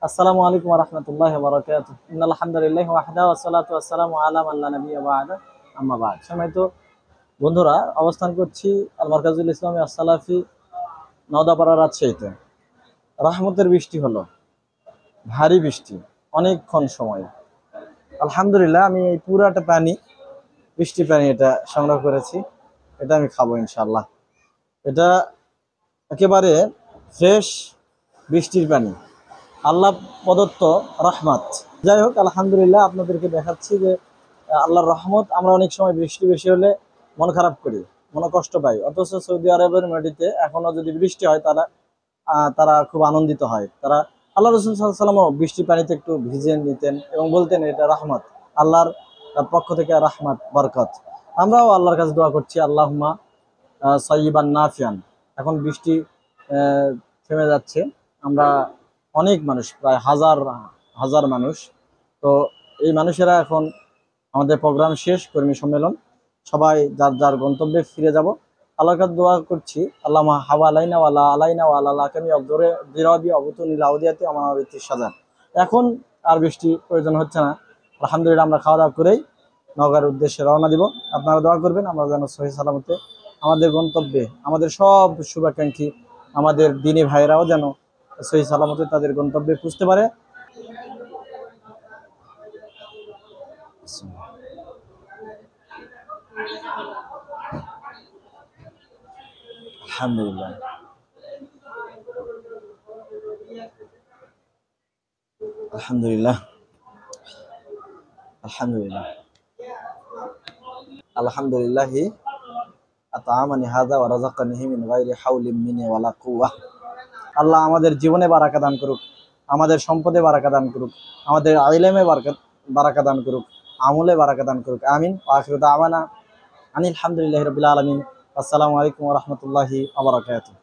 আসসালামু আলাইকুম ওয়া রাহমাতুল্লাহি ওয়া বারাকাতুহু। ইন্নাল হামদুলিল্লাহি ওয়াহদাহু ওয়াসসালাতু ওয়াসসালামু আলা মান লা নাবিয়্যা বা'দা, আম্মা বা'দ। সম্মানিত বন্ধুরা, অবস্থান করছি আল মারকাজুল ইসলামী as-সালাফি নওদাপাড়া, রাজশাহীতে। রহমতের বৃষ্টি হলো, ভারী বৃষ্টি, অনেকক্ষণ সময়। আলহামদুলিল্লাহ, আমি এই পুরাটা পানি, বৃষ্টি পানি এটা সংগ্রহ করেছি। এটা আমি খাবো ইনশাআল্লাহ। এটা একেবারে ফ্রেশ বৃষ্টির পানি, আল্লাহ প্রদত্ত রহমত। যাই হোক, আলহামদুলিল্লাহ, আপনাদেরকে দেখাচ্ছি যে আল্লাহর রহমত। আমরা অনেক সময় বৃষ্টি বেশি হলে মন খারাপ করি, মনে কষ্ট পাই, অথচ সৌদি আরবের মাটিতে এখনো যদি বৃষ্টি হয় তারা তারা খুব আনন্দিত হয়। তারা আল্লাহ রসুল সাল্লাল্লাহু আলাইহি ওয়াসাল্লামও বৃষ্টির পানিতে একটু ভিজে নিতেন এবং বলতেন এটা রহমত, আল্লাহর পক্ষ থেকে রহমত, বরকত। আমরাও আল্লাহর কাছে দোয়া করছি, আল্লাহুম্মা সাইয়্যিবান নাফিয়ান। এখন বৃষ্টি থেমে যাচ্ছে। আমরা অনেক মানুষ, প্রায় হাজার হাজার মানুষ, তো এই মানুষেরা এখন আমাদের প্রোগ্রাম শেষ, কর্মী সম্মেলন, সবাই যার যার গন্তব্যে ফিরে যাব। আল্লাহর কাছে দোয়া করছি, আল্লামা হাওয়া আলাইনা ওয়ালা আলাইনা ওয়ালা লাকামি অবদরে দিরাবি অবতুল লাউদিয়াতি আমানাবিতি সাজান। এখন আর বৃষ্টি প্রয়োজন হচ্ছে না। আলহামদুলিল্লাহ, আমরা খাওয়া দাওয়া করেই নগরের উদ্দেশ্যে রওনা দিব। আপনারা দোয়া করবেন আমরা যেন সহি সালামতে আমাদের গন্তব্যে, আমাদের সব শুভাকাঙ্ক্ষী, আমাদের দিনী ভাইরাও যেন সহি সালামতে তাদের গন্তব্যে পৌঁছতে পারে। আলহামদুলিল্লাহ, আলহামদুলিল্লাহ, আলহামদুলিল্লাহ, আলহামদুলিল্লাহি আতআমানি হাযা ওয়া রাযাকানিহি মিন গায়রি হাওলিন মিন্নি ওয়ালা কুওয়াহ। আল্লাহ আমাদের জীবনে বারাকা দান করুক, আমাদের সম্পদে বারাকা দান করুক, আমাদের ইলমে বারাকা দান করুক, আমলে বারাকা দান করুক। আমিন। ওয়া আখিরু দাওয়ানা আনিল হামদুলিল্লাহি রাব্বিল আলামিন। আসসালামু আলাইকুম ওয়া রাহমাতুল্লাহি ওয়া বারাকাতুহু।